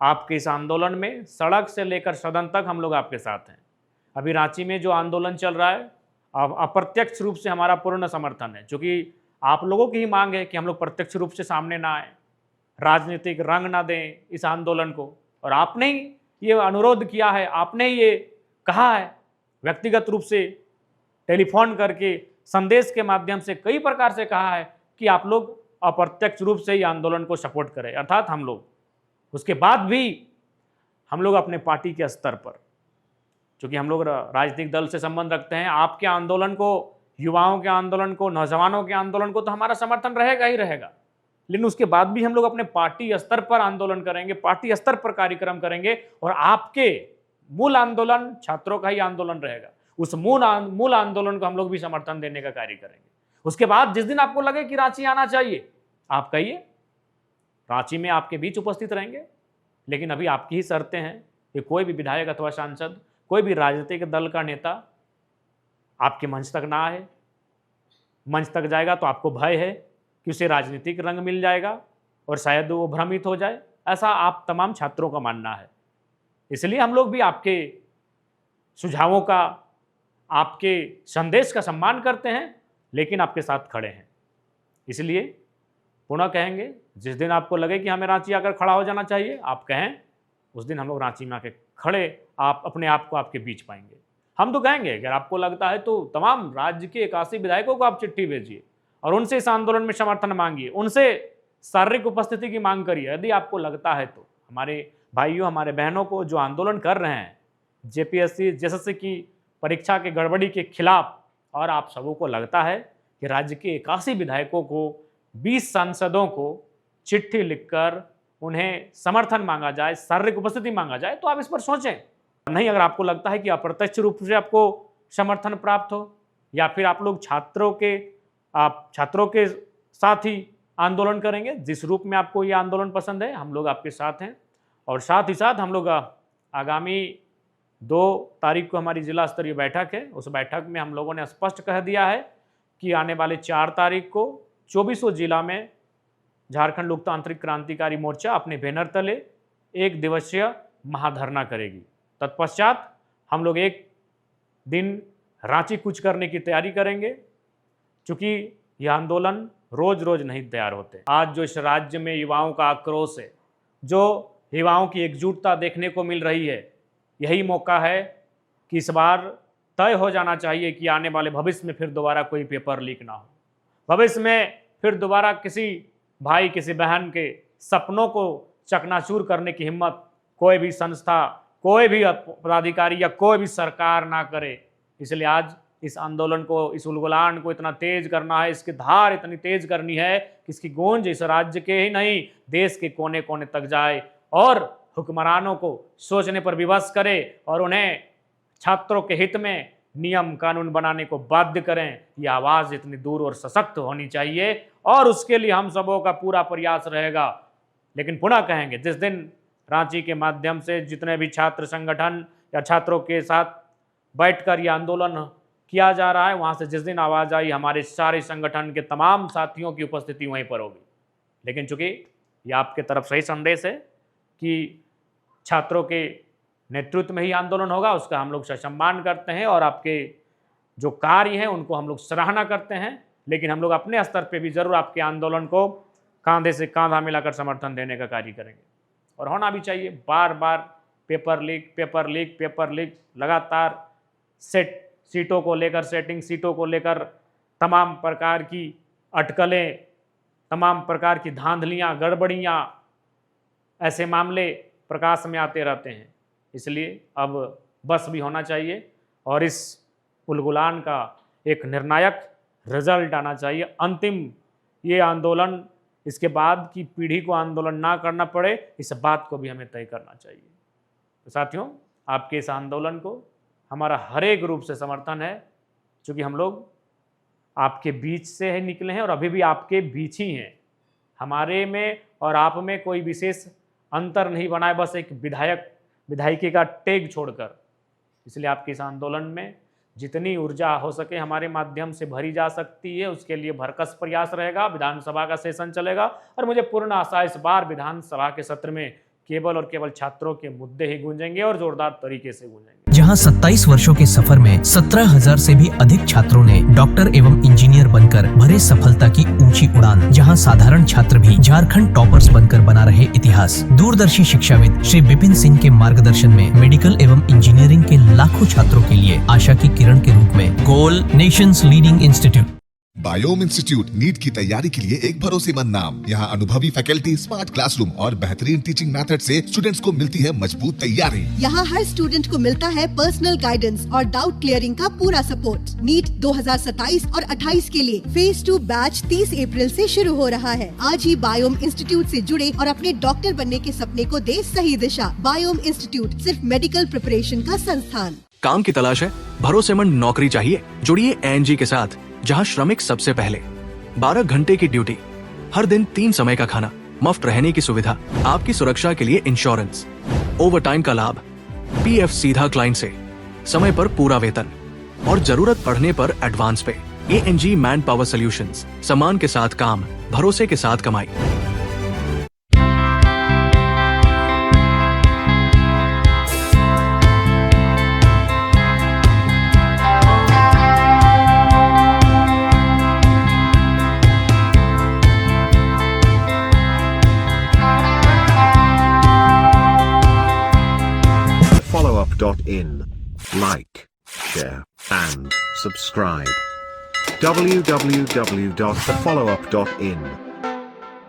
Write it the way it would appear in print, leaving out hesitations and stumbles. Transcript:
आपके इस आंदोलन में सड़क से लेकर सदन तक हम लोग आपके साथ हैं। अभी रांची में जो आंदोलन चल रहा है, अप्रत्यक्ष रूप से हमारा पूर्ण समर्थन है, क्योंकि आप लोगों की ही मांग है कि हम लोग प्रत्यक्ष रूप से सामने ना आए, राजनीतिक रंग ना दें इस आंदोलन को। और आपने ही ये अनुरोध किया है, आपने ही ये कहा है व्यक्तिगत रूप से, टेलीफोन करके, संदेश के माध्यम से कई प्रकार से कहा है कि आप लोग अप्रत्यक्ष रूप से ये आंदोलन को सपोर्ट करें। अर्थात हम लोग उसके बाद भी हम लोग अपने पार्टी के स्तर पर, क्योंकि हम लोग राजनीतिक दल से संबंध रखते हैं, आपके आंदोलन को, युवाओं के आंदोलन को, नौजवानों के आंदोलन को तो हमारा समर्थन रहेगा ही रहेगा, लेकिन उसके बाद भी हम लोग अपने पार्टी स्तर पर आंदोलन करेंगे, पार्टी स्तर पर कार्यक्रम करेंगे। और आपके मूल आंदोलन छात्रों का ही आंदोलन रहेगा, उस मूल आंदोलन को हम लोग भी समर्थन देने का कार्य करेंगे। उसके बाद जिस दिन आपको लगे कि रांची आना चाहिए, आप कहिए, रांची में आपके बीच उपस्थित रहेंगे। लेकिन अभी आपकी ही शर्तें हैं कि कोई भी विधायक अथवा सांसद, कोई भी राजनीतिक दल का नेता आपके मंच तक ना आए। मंच तक जाएगा तो आपको भय है कि उसे राजनीतिक रंग मिल जाएगा और शायद वो भ्रमित हो जाए, ऐसा आप तमाम छात्रों का मानना है। इसलिए हम लोग भी आपके सुझावों का, आपके संदेश का सम्मान करते हैं, लेकिन आपके साथ खड़े हैं। इसलिए पुनः कहेंगे, जिस दिन आपको लगे कि हमें रांची आकर खड़ा हो जाना चाहिए, आप कहें, उस दिन हम लोग रांची में आके खड़े आप अपने आप को आपके बीच पाएंगे। हम तो कहेंगे, अगर आपको लगता है तो तमाम राज्य के 81 विधायकों को आप चिट्ठी भेजिए और उनसे इस आंदोलन में समर्थन मांगिए, उनसे शारीरिक उपस्थिति की मांग करिए। यदि आपको लगता है तो हमारे भाइयों, हमारे बहनों को जो आंदोलन कर रहे हैं जेपीएससी, जेएसएससी की परीक्षा के गड़बड़ी के खिलाफ, और आप सबों को लगता है कि राज्य के 81 विधायकों को, 20 सांसदों को चिट्ठी लिखकर उन्हें समर्थन मांगा जाए, शारीरिक उपस्थिति मांगा जाए, तो आप इस पर सोचें। नहीं, अगर आपको लगता है कि अप्रत्यक्ष रूप से आपको समर्थन प्राप्त हो, या फिर आप लोग छात्रों के साथ ही आंदोलन करेंगे, जिस रूप में आपको ये आंदोलन पसंद है, हम लोग आपके साथ हैं। और साथ ही साथ हम लोग आगामी 2 तारीख को हमारी जिला स्तरीय बैठक है, उस बैठक में हम लोगों ने स्पष्ट कह दिया है कि आने वाले 4 तारीख को 24 जिला में झारखंड लोकतांत्रिक क्रांतिकारी मोर्चा अपने बैनर तले 1 दिवसीय महाधरना करेगी। तत्पश्चात हम लोग 1 दिन रांची कूच करने की तैयारी करेंगे, क्योंकि यह आंदोलन रोज रोज नहीं तैयार होते। आज जो इस राज्य में युवाओं का आक्रोश है, जो युवाओं की एकजुटता देखने को मिल रही है, यही मौका है कि इस बार तय हो जाना चाहिए कि आने वाले भविष्य में फिर दोबारा कोई पेपर लीक ना हो, भविष्य में फिर दोबारा किसी भाई, किसी बहन के सपनों को चकनाचूर करने की हिम्मत कोई भी संस्था, कोई भी पदाधिकारी या कोई भी सरकार ना करे। इसलिए आज इस आंदोलन को, इस उलगुलान को इतना तेज करना है, इसकी धार इतनी तेज करनी है कि इसकी गूंज इस राज्य के ही नहीं, देश के कोने कोने तक जाए और हुक्मरानों को सोचने पर विवश करे और उन्हें छात्रों के हित में नियम कानून बनाने को बाध्य करें। यह आवाज़ इतनी दूर और सशक्त होनी चाहिए और उसके लिए हम सबों का पूरा प्रयास रहेगा। लेकिन पुनः कहेंगे, जिस दिन रांची के माध्यम से जितने भी छात्र संगठन या छात्रों के साथ बैठकर यह आंदोलन किया जा रहा है, वहाँ से जिस दिन आवाज़ आई, हमारे सारे संगठन के तमाम साथियों की उपस्थिति वहीं पर होगी। लेकिन चूंकि ये आपके तरफ सही संदेश है कि छात्रों के नेतृत्व में ही आंदोलन होगा, उसका हम लोग सम्मान करते हैं और आपके जो कार्य हैं उनको हम लोग सराहना करते हैं। लेकिन हम लोग अपने स्तर पे भी जरूर आपके आंदोलन को कंधे से कंधा मिलाकर समर्थन देने का कार्य करेंगे, और होना भी चाहिए। बार बार पेपर लीक लगातार सीटों को लेकर, सेटिंग सीटों को लेकर तमाम प्रकार की अटकलें, तमाम प्रकार की धांधलियाँ, गड़बड़ियाँ, ऐसे मामले प्रकाश में आते रहते हैं। इसलिए अब बस भी होना चाहिए और इस उलगुलान का एक निर्णायक रिजल्ट आना चाहिए। अंतिम ये आंदोलन, इसके बाद की पीढ़ी को आंदोलन ना करना पड़े, इस बात को भी हमें तय करना चाहिए। तो साथियों, आपके इस आंदोलन को हमारा हर एक रूप से समर्थन है, क्योंकि हम लोग आपके बीच से ही निकले हैं और अभी भी आपके बीच ही हैं। हमारे में और आप में कोई विशेष अंतर नहीं बना है, बस एक विधायकी का टेग छोड़कर। इसलिए आपके इस आंदोलन में जितनी ऊर्जा हो सके हमारे माध्यम से भरी जा सकती है, उसके लिए भरकस प्रयास रहेगा। विधानसभा का सेशन चलेगा और मुझे पूर्ण आशा इस बार विधानसभा के सत्र में केवल और केवल छात्रों के मुद्दे ही गूंजेंगे और जोरदार तरीके से गूंजेंगे। जहां 27 वर्षों के सफर में 17,000 से भी अधिक छात्रों ने डॉक्टर एवं इंजीनियर बनकर भरे सफलता की ऊंची उड़ान, जहां साधारण छात्र भी झारखंड टॉपर्स बनकर बना रहे इतिहास। दूरदर्शी शिक्षाविद श्री विपिन सिंह के मार्गदर्शन में मेडिकल एवं इंजीनियरिंग के लाखों छात्रों के लिए आशा की किरण के रूप में goal nation's leading institute. Biome institute NEET की तैयारी के लिए एक भरोसेमंद नाम। यहाँ अनुभवी फैकल्टी, स्मार्ट क्लासरूम और बेहतरीन टीचिंग मेथड से स्टूडेंट्स को मिलती है मजबूत तैयारी। यहाँ हर स्टूडेंट को मिलता है पर्सनल गाइडेंस और डाउट क्लियरिंग का पूरा सपोर्ट। नीट 2027 और 28 के लिए फेज 2 बैच 30 अप्रैल से शुरू हो रहा है। आज ही बायोम इंस्टीट्यूट से जुड़े और अपने डॉक्टर बनने के सपने को दे सही दिशा। बायोम इंस्टीट्यूट सिर्फ मेडिकल प्रिपरेशन का संस्थान। काम की तलाश है, भरोसेमंद नौकरी चाहिए? जुड़िए एएनजी के साथ, जहां श्रमिक सबसे पहले। 12 घंटे की ड्यूटी, हर दिन 3 समय का खाना, मुफ्त रहने की सुविधा, आपकी सुरक्षा के लिए इंश्योरेंस, ओवरटाइम का लाभ, पीएफ सीधा क्लाइंट से, समय पर पूरा वेतन और जरूरत पड़ने पर एडवांस पे। एएनजी मैन पावर सॉल्यूशंस, सम्मान के साथ काम, भरोसे के साथ कमाई। followup.in. Like, share, and subscribe. www.thefollowup.in